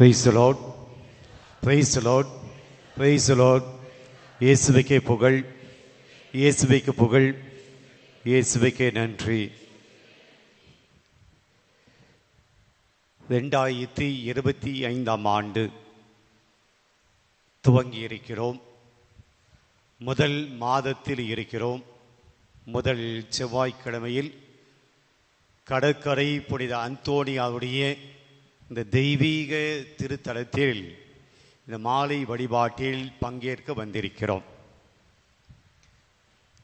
Praise the Lord. Praise the Lord. Praise the Lord. இயேசுவுக்கே புகழ், இயேசுவுக்கு புகழ், இயேசுவுக்கே நன்றி. 2025 ஆண்டு துவங்கி இருக்கிறோம். முதல் மாதத்தில் இருக்கிறோம். முதல் செவ்வாய்க்கிழமையில் கடற்கரை புனித அந்தோனியாவுடைய இந்த தெய்வீக திருத்தலத்தில் இந்த மாலை வழிபாட்டில் பங்கேற்க வந்திருக்கிறோம்.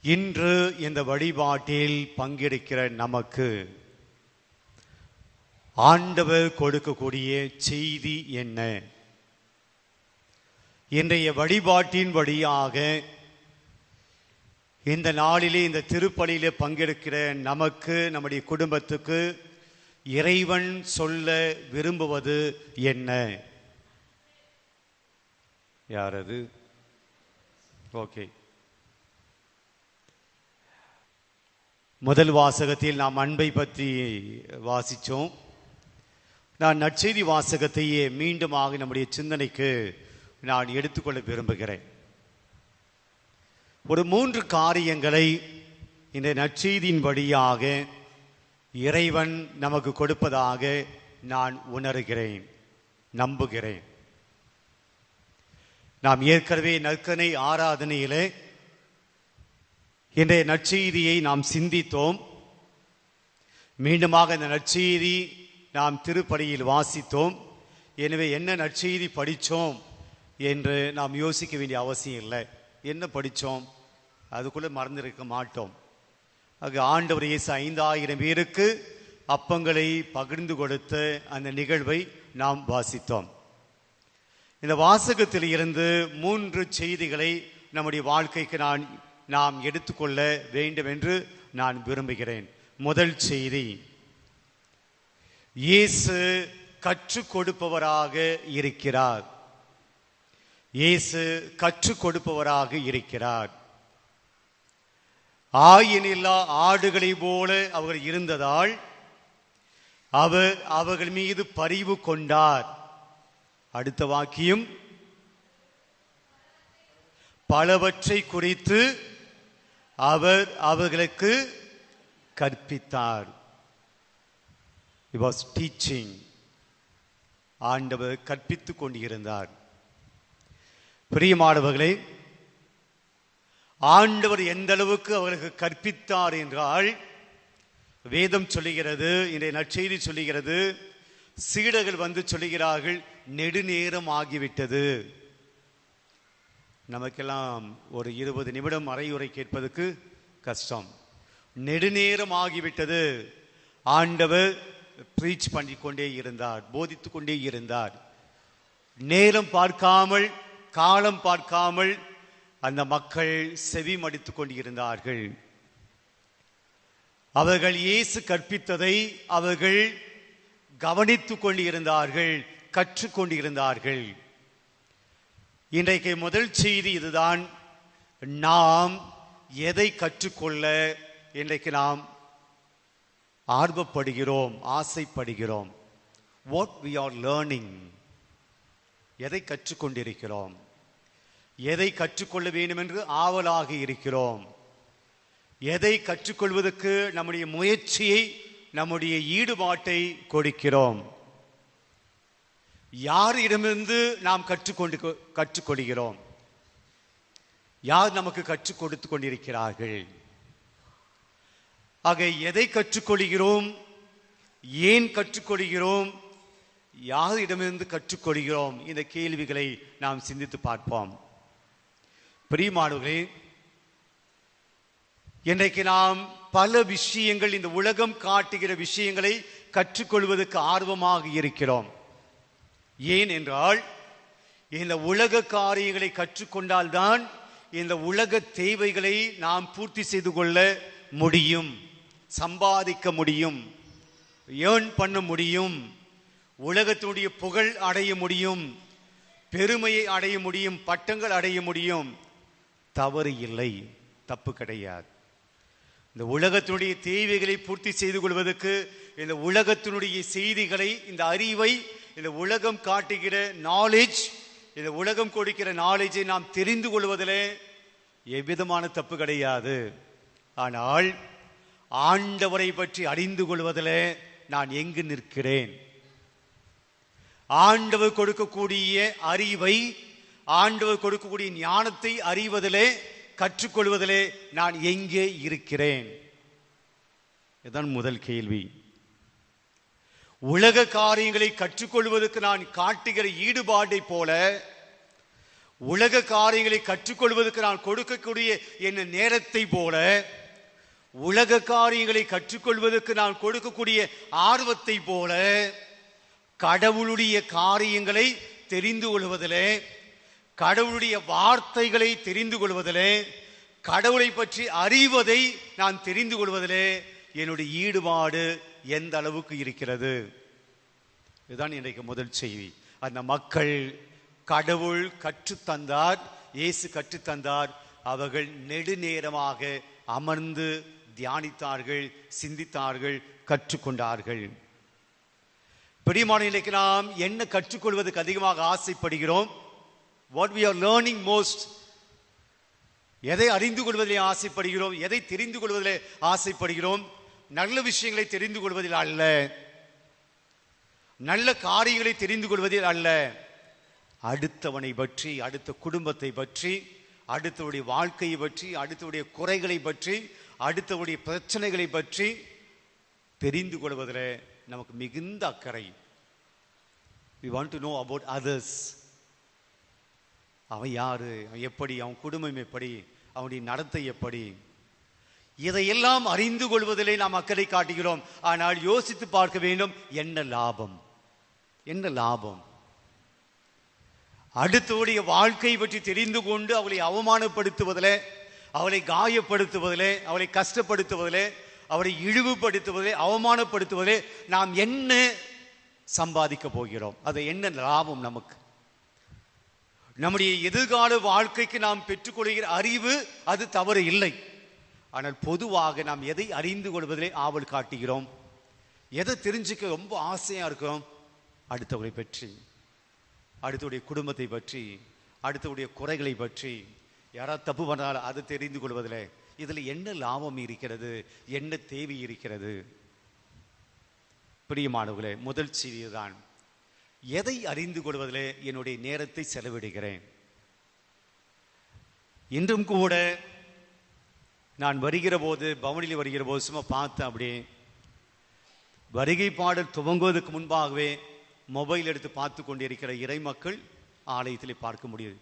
இன்று இந்த வழிபாட்டில் பங்கெடுக்கிற நமக்கு ஆண்டவர் கொடுக்கக்கூடிய செய்தி என்ன? இன்றைய வழிபாட்டின் வழியாக இந்த நாளிலே இந்த திருப்பலியிலே பங்கெடுக்கிற நமக்கு, நம்முடைய குடும்பத்துக்கு இறைவன் சொல்ல விரும்புவது என்ன? யார் அது? ஓகே. முதல் வாசகத்தில் நாம் அன்பை பற்றி வாசித்தோம். நான் நற்செய்தி வாசகத்தையே மீண்டுமாக நம்முடைய சிந்தனைக்கு நான் எடுத்துக்கொள்ள விரும்புகிறேன். ஒரு 3 காரியங்களை இந்த நற்செய்தியின் வழியாக இறைவன் நமக்கு கொடுப்பதாக நான் உணர்கிறேன், நம்புகிறேன். நாம் ஏற்கனவே நற்கனை ஆராதனையிலே இன்றைய நற்செய்தியை நாம் சிந்தித்தோம். மீண்டுமாக இந்த நற்செய்தி நாம் திருப்பலியில் வாசித்தோம். எனவே என்ன நற்செய்தி படித்தோம் என்று நாம் யோசிக்க வேண்டிய அவசியம் இல்லை. என்ன படித்தோம் அதுக்குள்ளே மறந்திருக்க மாட்டோம். ஆக ஆண்டவர் இயேசு 5000 பேருக்கு அப்பங்களை பகிர்ந்து கொடுத்த அந்த நிகழ்வை நாம் வாசித்தோம். இந்த வாசகத்தில் இருந்து 3 செய்திகளை நம்முடைய வாழ்க்கைக்கு நாம் எடுத்துக்கொள்ள வேண்டும் என்று நான் விரும்புகிறேன். முதல் செய்தி, இயேசு கற்றுக் கொடுப்பவராக இருக்கிறார். இயேசு கற்றுக் கொடுப்பவராக இருக்கிறார். ஆயனில்லா ஆடுகளை போல அவர்கள் இருந்ததால் அவர் அவர்கள் மீது பரிவு கொண்டார். அடுத்த வாக்கியம், பலவற்றை குறித்து அவர் அவர்களுக்கு கற்பித்தார். He was teaching. ஆண்டவர் கற்பித்துக் கொண்டிருந்தார். பிரியமானவர்களே, ஆண்டவர் எந்த அளவுக்கு அவர்களுக்கு கற்பித்தார் என்றால், வேதம் சொல்லுகிறது, இன்றைய நற்செய்தி சொல்லுகிறது, சீடர்கள் வந்து சொல்லுகிறார்கள், நெடுநேரம் ஆகிவிட்டது. நமக்கெல்லாம் ஒரு 20 நிமிடம் அரையுரை கேட்பதற்கு கஷ்டம். நெடுநேரம் ஆகிவிட்டது. ஆண்டவர் ப்ரீச் பண்ணி கொண்டே இருந்தார், போதித்து கொண்டே இருந்தார். நேரம் பார்க்காமல், காலம் பார்க்காமல் அந்த மக்கள் செவி மடித்துக் கொண்டிருந்தார்கள். அவர்கள் இயேசு கற்பித்ததை அவர்கள் கவனித்துக் கொண்டிருந்தார்கள், கற்றுக்கொண்டிருந்தார்கள். இன்றைக்கு முதல் செய்தி இதுதான். நாம் எதை கற்றுக்கொள்ள இன்றைக்கு நாம் ஆர்வப்படுகிறோம், ஆசைப்படுகிறோம்? What we are learning. எதை கற்றுக்கொண்டிருக்கிறோம்? எதை கற்றுக்கொள்ள வேண்டும் என்று ஆவலாக இருக்கிறோம்? எதை கற்றுக்கொள்வதற்கு நம்முடைய முயற்சியை, நம்முடைய ஈடுபாட்டை கொடுக்கிறோம்? யாரிடமிருந்து நாம் கற்றுக்கொள்கிறோம்? யார் நமக்கு கற்றுக் கொடுத்து கொண்டிருக்கிறார்கள்? ஆக எதை கற்றுக்கொள்கிறோம்? ஏன் கற்றுக்கொள்கிறோம்? யாரிடமிருந்து கற்றுக்கொள்கிறோம்? இந்த கேள்விகளை நாம் சிந்தித்து பார்ப்போம். பிரியமானவர்களே, இன்றைக்கு நாம் பல விஷயங்கள், இந்த உலகம் காட்டுகிற விஷயங்களை கற்றுக்கொள்வதற்கு ஆர்வமாக இருக்கிறோம். ஏன் என்றால், இந்த உலக காரியங்களை கற்றுக்கொண்டால்தான் இந்த உலக தேவைகளை நாம் பூர்த்தி செய்து கொள்ள முடியும், சம்பாதிக்க முடியும், ஏர்ன் பண்ண முடியும், உலகத்தினுடைய புகழ் அடைய முடியும், பெருமையை அடைய முடியும், பட்டங்கள் அடைய முடியும். தவறு இல்லை, தப்பு கிடையாது. இந்த உலகத்தினுடைய தேவைகளை பூர்த்தி செய்து கொள்வதற்கு, இந்த உலகத்தினுடைய செய்திகளை, இந்த அறிவை இந்த உலகம் காட்டுகிற நாலேஜ், இந்த உலகம் கொடுக்கிற நாலேஜை நாம் தெரிந்து கொள்வதிலே எவ்விதமான தப்பு கிடையாது. ஆனால் ஆண்டவரை பற்றி அறிந்து கொள்வதிலே நான் எங்கு நிற்கிறேன்? ஆண்டவர் கொடுக்கக்கூடிய அறிவை, ஆண்டவர் கொடுக்கக்கூடிய ஞானத்தை அறிவதிலே, கற்றுக்கொள்வதிலே நான் எங்கே இருக்கிறேன்? இதுதான் முதல் கேள்வி. உலக காரியங்களை கற்றுக்கொள்வதற்கு நான் காட்டுகிற ஈடுபாட்டை போல, உலக காரியங்களை கற்றுக்கொள்வதற்கு நான் கொடுக்கக்கூடிய என் நேரத்தை போல, உலக காரியங்களை கற்றுக்கொள்வதற்கு நான் கொடுக்கக்கூடிய ஆர்வத்தை போல, கடவுளுடைய காரியங்களை தெரிந்து கொள்வதிலே, கடவுளுடைய வார்த்தைகளை தெரிந்து கொள்வதிலே, கடவுளை பற்றி அறிவதை நான் தெரிந்து கொள்வதிலே என்னுடைய ஈடுபாடு எந்த அளவுக்கு இருக்கிறது? இதுதான் இன்றைக்கு முதல் செய்தி. அந்த மக்கள் கடவுள் கற்றுத்தந்தார், இயேசு கற்றுத்தந்தார். அவர்கள் நெடுநேரமாக அமர்ந்து தியானித்தார்கள், சிந்தித்தார்கள், கற்றுக்கொண்டார்கள். பிரியமான, இன்றைக்கு நாம் என்ன கற்றுக்கொள்வதற்கு அதிகமாக ஆசைப்படுகிறோம்? What we are learning most? எதை அறிந்து கொள்வதிலே ஆசைப்படுகிறோம்? எதை தெரிந்து கொள்வதிலே ஆசைப்படுகிறோம்? நல்ல விஷயங்களை தெரிந்து கொள்வதில் அல்ல, நல்ல காரியங்களை தெரிந்து கொள்வதில் அல்ல, அடுத்தவனை பற்றி, அடுத்த குடும்பத்தை பற்றி, அடுத்தவருடைய வாழ்க்கையை பற்றி, அடுத்தவருடைய குறைகளை பற்றி, அடுத்தவருடைய பிரச்சனைகளை பற்றி தெரிந்து கொள்வதில் நமக்கு மிகுந்த அக்கறை. We want to know about others. அவன் யாரு, அவன் எப்படி, அவன் குடும்பம் எப்படி, அவனுடைய நடத்தை எப்படி, இதையெல்லாம் அறிந்து கொள்வதிலே நாம் அக்கறை காட்டுகிறோம். ஆனால் யோசித்து பார்க்க வேண்டும், என்ன லாபம்? என்ன லாபம்? அடுத்தவருடைய வாழ்க்கை பற்றி தெரிந்து கொண்டு அவளை அவமானப்படுத்துவதிலே, அவளை காயப்படுத்துவதிலே, அவளை கஷ்டப்படுத்துவதிலே, அவளை இழிவுபடுத்துவதிலே, அவமானப்படுத்துவதிலே நாம் என்ன சம்பாதிக்க போகிறோம்? அது என்ன லாபம் நமக்கு? நம்முடைய எதிர்கால வாழ்க்கைக்கு நாம் பெற்றுக்கொள்கிற அறிவு அது தவறு இல்லை. ஆனால் பொதுவாக நாம் எதை அறிந்து கொள்வதிலே ஆவல் காட்டுகிறோம்? எதை தெரிஞ்சுக்க ரொம்ப ஆசையா இருக்கிறோம்? அடுத்தவரை பற்றி, அடுத்தவருடைய குடும்பத்தை பற்றி, அடுத்தவருடைய குறைகளை பற்றி, யாராவது தப்பு பண்ணாலும் அதை தெரிந்து கொள்வதில் இதில் என்ன லாபம் இருக்கிறது? என்ன தேவை இருக்கிறது? பிரியமானவர்களே, முதல் செய்திதான், எதை அறிந்து கொள்வதிலே என்னுடைய நேரத்தை செலவிடுகிறேன்? இன்றும் கூட நான் வருகிற போது, பவனில் வருகிற போது சும்மா பார்த்தேன். அப்படியே வருகை பாடல் துவங்குவதற்கு முன்பாகவே மொபைல் எடுத்து பார்த்து கொண்டிருக்கிற இறை மக்கள் ஆலயத்தில் பார்க்க முடியுது.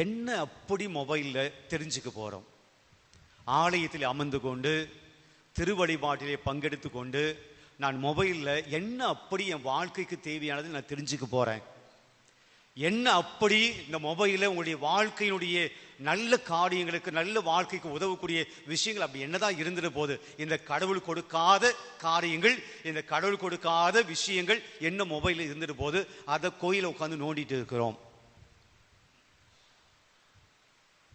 என்ன அப்படி மொபைலில் தெரிஞ்சுக்க போகிறோம்? ஆலயத்தில் அமர்ந்து கொண்டு திருவழிபாட்டிலே பங்கெடுத்து கொண்டு நான் மொபைலில் என்ன அப்படி என் வாழ்க்கைக்கு தேவையானது நான் தெரிஞ்சுக்க போகிறேன்? என்ன அப்படி இந்த மொபைலில் உங்களுடைய வாழ்க்கையினுடைய நல்ல காரியங்களுக்கு, நல்ல வாழ்க்கைக்கு உதவக்கூடிய விஷயங்கள் அப்படி என்னதான் இருந்துட்டு போகுது? இந்த கடவுள் கொடுக்காத காரியங்கள், இந்த கடவுள் கொடுக்காத விஷயங்கள் என்ன மொபைலில் இருந்துட்டு போகுது? அதை கோயிலை உட்காந்து நோண்டிட்டு இருக்கிறோம்.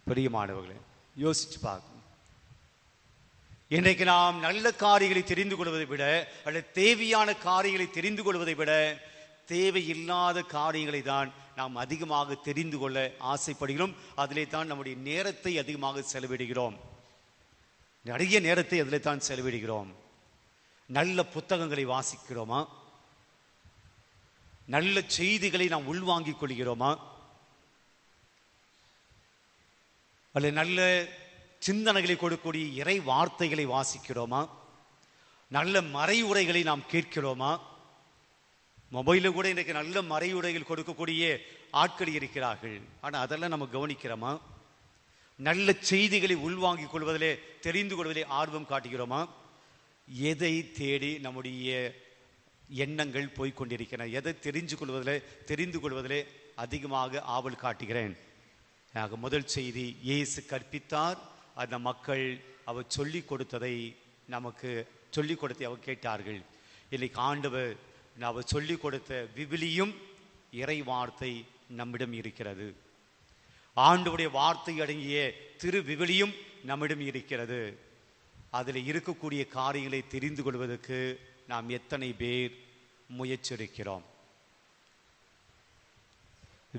பிரியமானவர்களே, யோசிச்சு பார்க்கணும். இன்றைக்கு நாம் நல்ல காரியங்களை தெரிந்து கொள்வதை விட, அல்லது தேவையான காரியங்களை தெரிந்து கொள்வதை விட, தேவையில்லாத காரியங்களை தான் நாம் அதிகமாக தெரிந்து கொள்ள ஆசைப்படுகிறோம். அதிலே தான் நம்முடைய நேரத்தை அதிகமாக செலவிடுகிறோம். நிறைய நேரத்தை அதிலே தான் செலவிடுகிறோம். நல்ல புத்தகங்களை வாசிக்கிறோமா? நல்ல செய்திகளை நாம் உள்வாங்கிக் கொள்கிறோமா? அல்ல நல்ல சிந்தனைகளை கொடுக்கக்கூடிய இறை வார்த்தைகளை வாசிக்கிறோமா? நல்ல மறைவுரைகளை நாம் கேட்கிறோமா? மொபைலில் கூட இன்றைக்கு நல்ல மறைவுரைகள் கொடுக்கக்கூடிய ஆட்கள் இருக்கிறார்கள். ஆனால் அதெல்லாம் நம்ம கவனிக்கிறோமா? நல்ல செய்திகளை உள்வாங்கிக் கொள்வதிலே, தெரிந்து கொள்வதிலே ஆர்வம் காட்டுகிறோமா? எதை தேடி நம்முடைய எண்ணங்கள் போய்கொண்டிருக்கின்றன? எதை தெரிந்து கொள்வதிலே அதிகமாக ஆவல் காட்டுகிறேன்? முதல் செய்தி, இயேசு கற்பித்தார். அந்த மக்கள் அவர் சொல்லிக் கொடுத்ததை நமக்கு சொல்லிக் கொடுத்து அவர் கேட்டார்கள். இன்னைக்கு ஆண்டவர் அவர் சொல்லிக் கொடுத்த விவிலியம், இறை வார்த்தை நம்மிடம் இருக்கிறது. ஆண்டவருடைய வார்த்தை அடங்கிய திரு விவிலியம் நம்மிடம் இருக்கிறது. அதில் இருக்கக்கூடிய காரியங்களை தெரிந்து கொள்வதற்கு நாம் எத்தனை பேர் முயற்சிக்கிறோம்.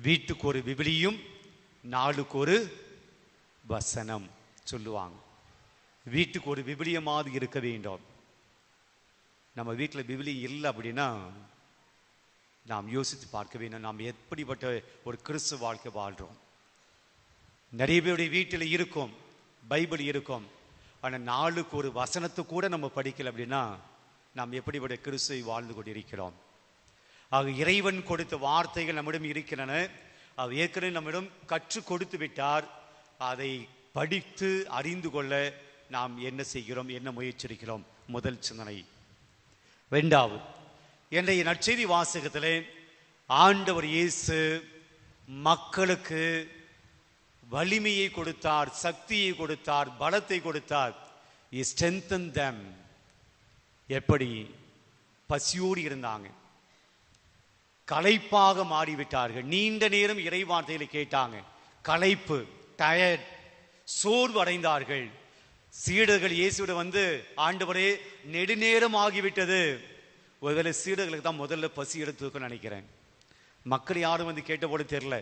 வீட்டுக்கு ஒரு விபிலியும் நாளுக்கு ஒரு வசனம் சொல்லுவாங்க. வீட்டுக்கு ஒரு விபிலியமாவது இருக்க வேண்டும். நம்ம வீட்டில் விபிலியம் இல்லை அப்படின்னா நாம் யோசித்து பார்க்க வேண்டும், நாம் எப்படிப்பட்ட ஒரு கிறிஸ்துவ வாழ்க்கை வாழ்கிறோம். நிறைய பேருடைய வீட்டில் இருக்கும், பைபிள் இருக்கும், ஆனால் நாளுக்கு ஒரு வசனத்தை கூட நம்ம படிக்கல அப்படின்னா நாம் எப்படிப்பட்ட கிறிஸ்துவை வாழ்ந்து கொண்டிருக்கிறோம். ஆக இறைவன் கொடுத்த வார்த்தைகள் நம்மிடம் இருக்கின்றன. அவர் ஏற்கனவே நம்மிடம் கற்றுக் கொடுத்து விட்டார். அதை படித்து அறிந்து கொள்ள நாம் என்ன செய்கிறோம், என்ன முயற்சிக்கிறோம்? முதல் சிந்தனை. இரண்டாவது, இன்றைய நற்செய்தி வாசகத்திலே ஆண்டவர் இயேசு மக்களுக்கு வலிமையை கொடுத்தார், சக்தியை கொடுத்தார், பலத்தை கொடுத்தார். He strengthened them. எப்படி? பசியோடு இருந்தாங்க, களைப்பாக மாறிவிட்டார்கள், நீண்ட நேரம் இறை வார்த்தைகளை கேட்டாங்க, களைப்பு, டயர்ட், சோர்வு அடைந்தார்கள். சீடர்கள் இயேசுவிடம் வந்து, ஆண்டவரே நெடுநேரம் ஆகிவிட்டது. ஒருவேளை சீடர்களுக்கு தான் முதல்ல பசி எடுத்துக்கணும்னு நினைக்கிறேன். மக்கள் யாரும் வந்து கேட்ட போல தெரியல.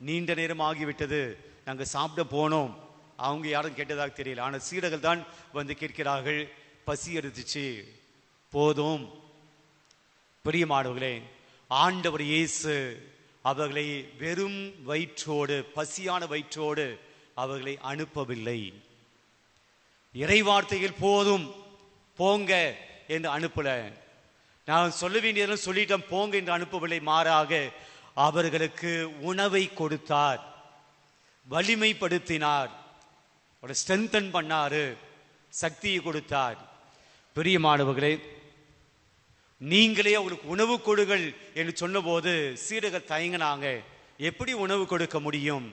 நீண்ட நேரம் ஆகிவிட்டது, நாங்கள் சாப்பிட போனோம். அவங்க யாரும் கேட்டதாக தெரியல. ஆனால் சீடர்கள் தான் வந்து கேட்கிறார்கள், பசி எடுத்துச்சு, போதும். பிரியமானவர்களே, ஆண்டவர் இயேசு அவர்களை வெறும் வயிற்றோடு, பசியான வயிற்றோடு அவர்களை அனுப்பவில்லை. இறை வார்த்தைகள் போதும் போங்க என்று அனுப்பல. நான் சொல்ல வேண்டியதெல்லாம் சொல்லிட்டேன், போங்க என்று அனுப்பவில்லை. மாறாக அவர்களுக்கு உணவை கொடுத்தார், வலிமைப்படுத்தினார், ஸ்ட்ரென்தன் பண்ணாரு, சக்தியை கொடுத்தார். பிரியமானவர்களே, நீங்களே அவங்களுக்கு உணவு கொடுங்கள் என்று சொன்னபோது சீடர்கள் தயங்கினாங்க, எப்படி உணவு கொடுக்க முடியும்?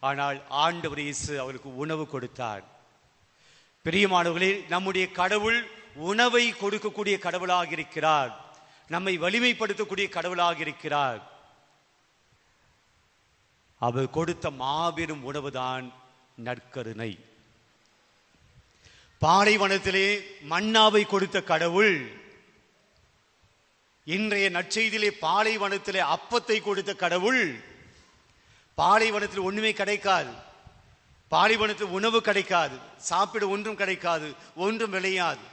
ஆனால் ஆண்டவர் இயேசு அவருக்கு உணவு கொடுத்தார். பிரியமானவர்களே, நம்முடைய கடவுள் உணவை கொடுக்கக்கூடிய கடவுளாக இருக்கிறார், நம்மை வலிமைப்படுத்தக்கூடிய கடவுளாக இருக்கிறார். அவர் கொடுத்த மாபெரும் உணவுதான் நற்கருணை. பாலைவனத்திலே மன்னாவை கொடுத்த கடவுள் இன்றைய நற்செய்தியிலே பாலைவனத்திலே அப்பத்தை கொடுத்த கடவுள். பாலைவனத்தில் ஒண்ணுமே கிடைக்காது, பாலைவனத்தில் உணவு கிடைக்காது, சாப்பிட ஒன்றும் கிடைக்காது, ஒன்றும் விளையாது.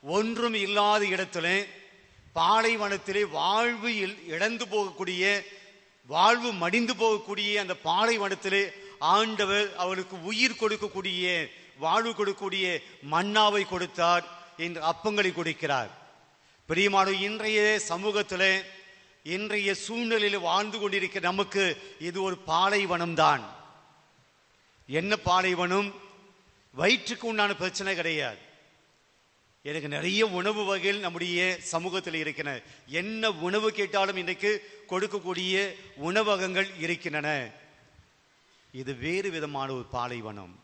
ஒன்றும் இல்லாத இடத்துல பாலைவனத்திலே வாழ்வு இழந்து போகக்கூடிய, வாழ்வு மடிந்து போகக்கூடிய அந்த பாலைவனத்திலே ஆண்டவர் அவளுக்கு உயிர் கொடுக்கக்கூடிய, வாழ்வு கொடுக்கக்கூடிய மன்னாவை கொடுத்தார், இன்று அப்பங்களை கொடுக்கிறார். பிரியமான இன்றைய சமூகத்தில், இன்றைய சூழ்நிலையில் வாழ்ந்து கொண்டிருக்கிற நமக்கு இது ஒரு பாலைவனம் தான். என்ன பாலைவனம்? வயிற்றுக்கு உண்டான பிரச்சனை கிடையாது. எனக்கு நிறைய உணவு வகைகள் நம்முடைய சமூகத்தில் இருக்கின்றன. என்ன உணவு கேட்டாலும் இன்றைக்கு கொடுக்கக்கூடிய உணவகங்கள் இருக்கின்றன. இது வேறு விதமான ஒரு பாலைவனம்.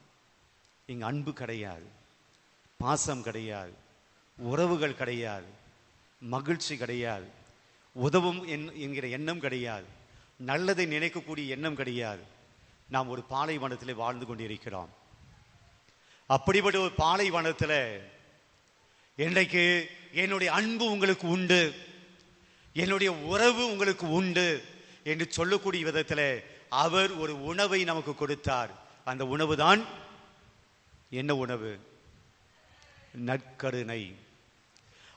இங்கு அன்பு கிடையாது, பாசம் கிடையாது, உறவுகள் கிடையாது, மகிழ்ச்சி கிடையாது, உதவும் என்கிற எண்ணம் கிடையாது, நல்லதை நினைக்கக்கூடிய எண்ணம் கிடையாது. நாம் ஒரு பாலைவனத்தில் வாழ்ந்து கொண்டிருக்கிறோம். அப்படிப்பட்ட ஒரு பாலைவனத்தில் இன்றைக்கு என்னுடைய அன்பு உங்களுக்கு உண்டு, என்னுடைய உறவு உங்களுக்கு உண்டு என்று சொல்லக்கூடிய விதத்தில் அவர் ஒரு உணவை நமக்கு கொடுத்தார். அந்த உணவு தான் என்ன உணவு? நற்கருணை.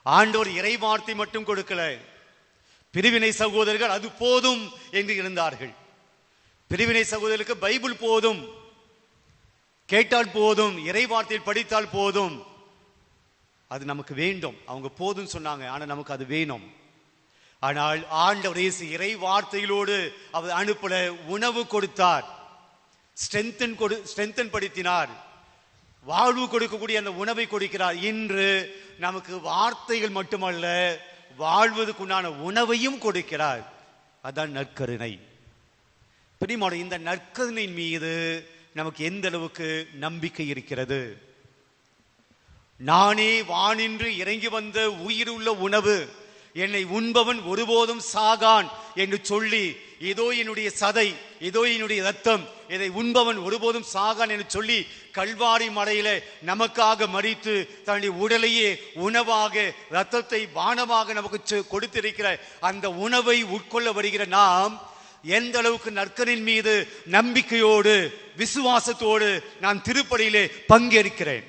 ஆண்டவர் இறை வார்த்தை மட்டும் கொடுக்கல. பிரிவினை சகோதரர்கள் அது போதும் என்று இருந்தார்கள். பிரிவினை சகோதரர்களுக்கு பைபிள் போதும், கேட்டால் போதும், இறை வார்த்தையில் படித்தால் போதும், அது நமக்கு வேண்டும். அவங்க போதும் சொன்னாங்க, ஆனால் நமக்கு அது வேணும். ஆனால் ஆண்டவர் இயேசு இறை வார்த்தைகளோடு அவர் அனுப்பல, உணவு கொடுத்தார், ஸ்ட்ரென்தன் படுத்தினார், வாழ்வு கொடுக்கக்கூடிய அந்த உணவை கொடுக்கிறார். இன்று நமக்கு வார்த்தைகள் மட்டுமல்ல, வாழ்வதற்குண்டான உணவையும் கொடுக்கிறார். அதான் நற்கருணை. பிரியமான இந்த நற்கருணை மீது நமக்கு எந்த அளவுக்கு நம்பிக்கை இருக்கிறது? நானே வானின்று இறங்கி வந்த உயிருள்ள உணவு, என்னை உண்பவன் ஒருபோதும் சாகான் என்று சொல்லி, இதோ என்னுடைய சதை, இதோ என்னுடைய ரத்தம் இதை உண்பவன் ஒருபோதும் சாகான் என்று சொல்லி கல்வாரி மலையில நமக்காக மரித்து தன்னுடைய உடலையே உணவாக, இரத்தத்தை பானமாக நமக்கு கொடுத்திருக்கிற அந்த உணவை உட்கொள்ள வருகிற நாம் எந்த அளவுக்கு நற்கனின் மீது நம்பிக்கையோடு விசுவாசத்தோடு நான் திருப்பலியிலே பங்கேற்கிறேன்,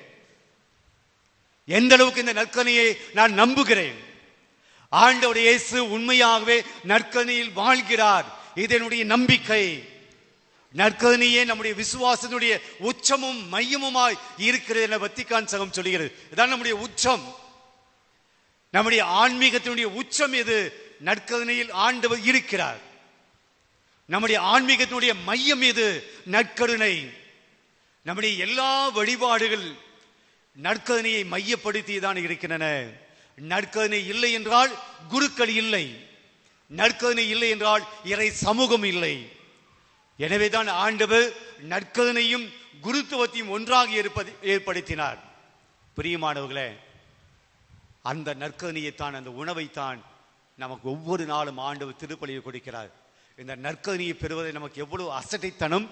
எந்த அளவுக்கு இந்த நற்கனியை நான் நம்புகிறேன். ஆண்டவர் இயேசு உண்மையாகவே நற்கனியில் வாழ்கிறார், இதனுடைய நம்பிக்கை. நற்கனியே நம்முடைய விசுவாசத்தினுடைய உச்சமும் மையமுமாய் இருக்கிறது என வத்திக்கான் சங்கம் சொல்கிறது. இதான் நம்முடைய உச்சம், நம்முடைய ஆன்மீகத்தினுடைய உச்சம் எது? நற்கனியில் ஆண்டவர் இருக்கிறார். நம்முடைய ஆன்மீகத்தினுடைய மையம் எது? நற்கருணை. நம்முடைய எல்லா வழிபாடுகள் நற்கருணையை மையப்படுத்தி தான் இருக்கின்றன. நற்கருணை இல்லை என்றால் குருக்கள் இல்லை, நற்கருணை இல்லை என்றால் இறை சமூகம் இல்லை. எனவேதான் ஆண்டவர் நற்கருணையும் குருத்துவத்தையும் ஒன்றாக ஏற்படுத்தினார். பிரியமானவர்களே, அந்த நற்கருணையைத்தான், அந்த உணவைத்தான் நமக்கு ஒவ்வொரு நாளும் ஆண்டவர் திருப்பலியை கொடுக்கிறார். இந்த நற்கருணையை பெறுவதை நமக்கு எவ்வளவு அசட்டைத்தனம்.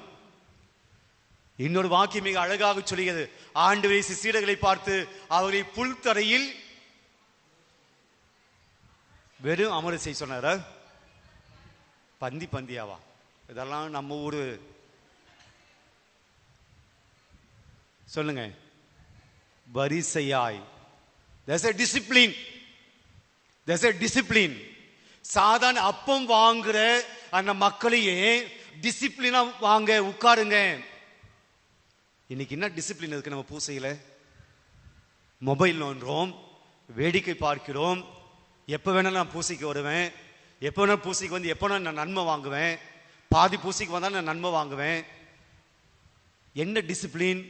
இன்னொரு வாக்கியம் மிக அழகாக சொல்கிறது. ஆண்டவர் சீடர்களை பார்த்து அவர்களை புல்தரையில் வெறும் அமர செய்ய சொன்னார. பந்தியாவா? இதெல்லாம் நம்ம ஊரு சொல்லுங்க. வரிசையாய். There's a discipline. There's a discipline. சாதாரண அப்பம் வாங்குற அந்த மக்களையே டிசிப்ளினா வாங்க உட்காருங்க. இன்னைக்கு என்ன டிசிப்ளின் இருக்கு நம்ம பூசையில? மொபைல் நோன்றோம், வேடிக்கை பார்க்கிறோம். எப்போ வேணாலும் நான் பூசைக்கு வருவேன், எப்போ வேணாலும் பூசைக்கு வந்து எப்போ நான் நன்மை வாங்குவேன், பாதி பூசைக்கு வந்தால் நான் நன்மை வாங்குவேன். என்ன டிசிப்ளின்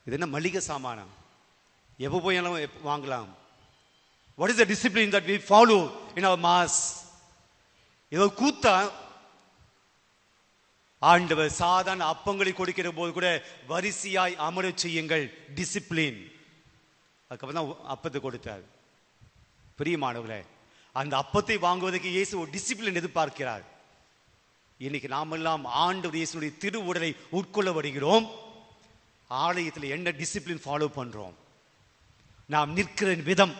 இது? என்ன மளிகை சாமானம்? எப்போ போயாலும் வாங்கலாம். What is the discipline that we follow in our mass? இதோ கூத்தா ஆண்டவர் சாதாரண அப்பங்களை கொடுக்கிற போது கூட வரிசையாய் அமர செய்யுங்கள், டிசிப்ளின். அதுக்கப்புறம் தான் அப்பத்தை கொடுத்தார். பிரியமானவர்களே, அந்த அப்பத்தை வாங்குவதற்கு இயேசு ஒரு டிசிப்ளின் எதிர்பார்க்கிறார். இன்னைக்கு நாம் எல்லாம் ஆண்டவர் இயேசுடைய திரு உடலை உட்கொள்ள வருகிறோம். ஆலயத்தில் என்ன டிசிப்ளின் ஃபாலோ பண்றோம்? நாம் நிற்கிற விதம்,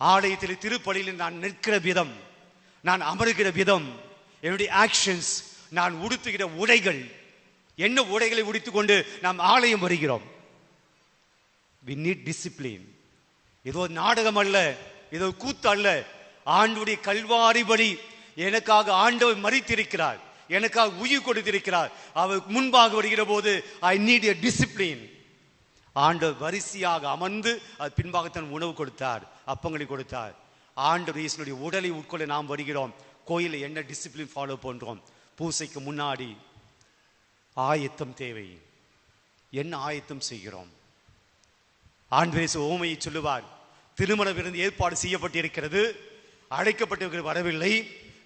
ஆலயத்தில் திருப்பலியில் நான் நிற்கிற விதம், நான் அமருகிற விதம், என்னுடைய ஆக்ஷன்ஸ், நான் உடுத்துகிற உடைகள், என்ன உடைகளை உடுத்திக் கொண்டு நாம் ஆலயம் வருகிறோம். we need discipline. ஏதோ நாடகம் அல்ல, ஏதோ கூத்து அல்ல. ஆண்டவருடைய கல்வாரி பலி எனக்காக ஆண்டவர் மரித்திருக்கிறார், எனக்காக உயிர் கொடுத்திருக்கிறார். அவர் முன்பாக வருகிற போது ஐ நீட் எ டிசிப்ளின். ஆண்டவர் வரிசையாக அமர்ந்து அது பின்பாகத்தான் உணவு கொடுத்தார், அப்பங்களை கொடுத்தார். ஆண்டவர் இயேசுடைய உடலை உட்கொள்ள நாம் வருகிறோம். கோயிலில் என்ன டிசிப்ளின் ஃபாலோ பண்றோம்? பூசைக்கு முன்னாடி ஆயத்தம் தேவை. என்ன ஆயத்தம் செய்கிறோம்? ஆண்டவர் ஓமையை சொல்லுவார். திருமண விருந்து ஏற்பாடு செய்யப்பட்டிருக்கிறது, அழைக்கப்பட்டவர்கள் வரவில்லை.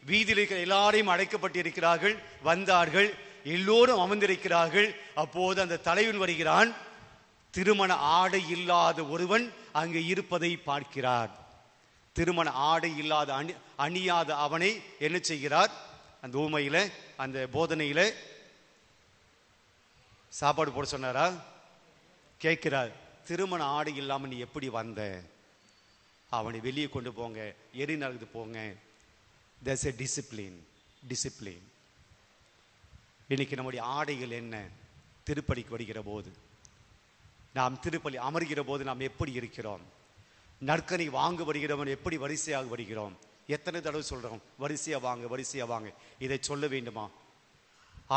வீதியில் இருக்கிற எல்லாரையும் அழைக்கப்பட்டிருக்கிறார்கள், வந்தார்கள், எல்லோரும் அமர்ந்திருக்கிறார்கள். அப்போது அந்த தலைவன் வருகிறான். திருமண ஆடை இல்லாத ஒருவன் அங்கே இருப்பதை பார்க்கிறார். திருமண ஆடை இல்லாத அணியாத அவனை என்ன செய்கிறார்? அந்த ஊமையில, அந்த போதனையில சாப்பாடு போட சொன்னாரா? கேட்கிறார், திருமண ஆடை இல்லாம நீ எப்படி வந்த? அவனை வெளியே கொண்டு போங்க, எரிநரகுது போங்க. there's a discipline. இன்னைக்கு நம்முடைய ஆடைகள் என்ன? திருப்பலிக்கு வருகிற போது, நாம் திருப்பலி அமர்கிற போது நாம் எப்படி இருக்கிறோம்? நற்கனி வாங்க வருகிறவன் எப்படி வரிசையாக வருகிறோம்? எத்தனை தடவை சொல்றோம் வரிசையா வாங்க, வரிசையா வாங்க? இதை சொல்ல வேண்டுமா?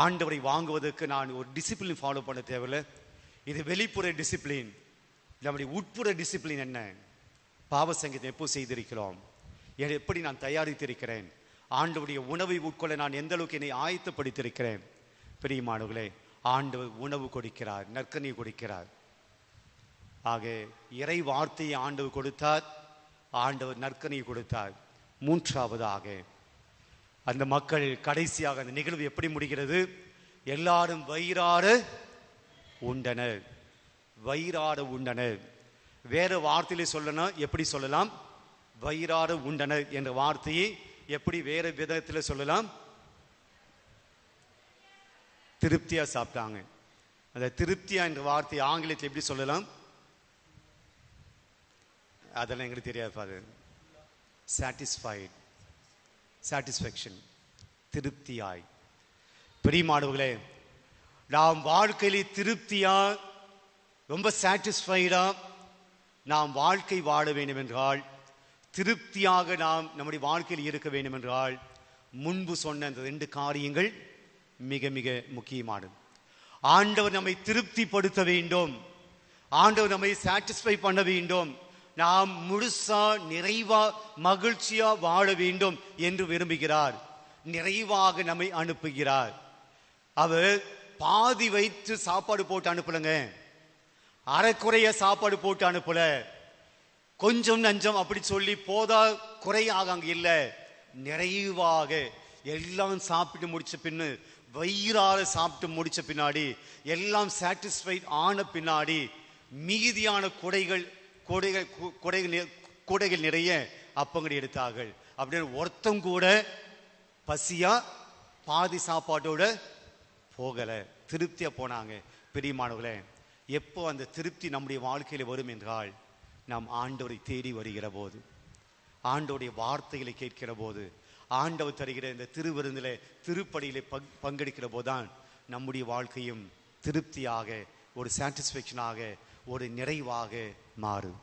ஆண்டவரை வாங்குவதற்கு நான் ஒரு டிசிப்ளின் ஃபாலோ பண்ண தேவையில்லை. இது வெளிப்புற டிசிப்ளின். நம்முடைய உட்புற டிசிப்ளின் என்ன? பாவ சங்கீதம் எப்போ செய்திருக்கிறோம்? எப்படி நான் தயாரித்திருக்கிறேன்? ஆண்டவருடைய உணவை உட்கொள்ள நான் எந்த அளவுக்கு என்னை ஆயத்தப்படுத்தியிருக்கிறேன்? பிரியமானவர்களே, ஆண்டவர் உணவு கொடுக்கிறார், நற்கனி கொடுக்கிறார். ஆக இறை வார்த்தையை ஆண்டவர் கொடுத்தார், ஆண்டவர் நற்கனியை கொடுத்தார். மூன்றாவதாக அந்த மக்கள் கடைசியாக அந்த நிகழ்வு எப்படி முடிகிறது? எல்லாரும் வயிறார உண்டனர். வயிறார உண்டனர். வேற வார்த்தையிலே சொல்லணும், எப்படி சொல்லலாம்? வயிறார உண்டனர் என்ற வார்த்தையை எப்படி வேற விதத்தில் சொல்லலாம்? திருப்தியா சாப்பிட்டாங்க. அந்த திருப்தியா என்ற வார்த்தை ஆங்கிலத்தில் எப்படி சொல்லலாம்? அதெல்லாம் எங்களுக்கு தெரியாது ஃபாதர். Satisfied, satisfaction, திருப்தியாய். பிரியமானவர்களே, நாம் வாழ்க்கையில திருப்தியா ரொம்ப சாட்டிஸ்ஃபைடா நாம் வாழ்க்கை வாழ வேண்டும் என்றால், திருப்தியாக நாம் நம்முடைய வாழ்க்கையில் இருக்க வேண்டும் என்றால், முன்பு சொன்ன அந்த 2 காரியங்கள் மிக மிக முக்கியமானது. ஆண்டவர் நம்மை திருப்திப்படுத்த வேண்டும், ஆண்டவர் நம்மை சாட்டிஸ்ஃபை பண்ண வேண்டும், நாம் முழுசா நிறைவா மகிழ்ச்சியா வாழ வேண்டும் என்று விரும்புகிறார். நிறைவாக நம்மை அனுப்புகிறார். அவர் பாதி வைத்து சாப்பாடு போட்டு அனுப்பலங்க, அரைக்குறைய சாப்பாடு போட்டு அனுப்பல, கொஞ்சம் நஞ்சம் அப்படி சொல்லி போதா குறையாக அங்க இல்லை, நிறைவாக எல்லாம் சாப்பிட்டு முடிச்ச பின்னு, வயிறார சாப்பிட்டு முடிச்ச பின்னாடி, எல்லாம் சாட்டிஸ்ஃபைட் ஆன பின்னாடி மீதியான கூடைகள் நிறைய அப்பங்கள் எடுத்தார்கள். அப்படின்னு ஒருத்தம் கூட பசியா பாதி சாப்பாட்டோட போகல, திருப்தியா போனாங்க. பிரியமானவர்களே, எப்போ அந்த திருப்தி நம்முடைய வாழ்க்கையில வரும் என்றால், நாம் ஆண்டவரை தேடி வருகிற போது, ஆண்டவருடைய வார்த்தைகளை கேட்கிற போது, ஆண்டவர் தருகிற இந்த திருவிருந்தில திருப்படியில பங்கெடுக்கிற போதுதான் நம்முடைய வாழ்க்கையும் திருப்தியாக, ஒரு சாட்டிஸ்ஃபேக்ஷனாக, ஒரு நிறைவாக மாறும்.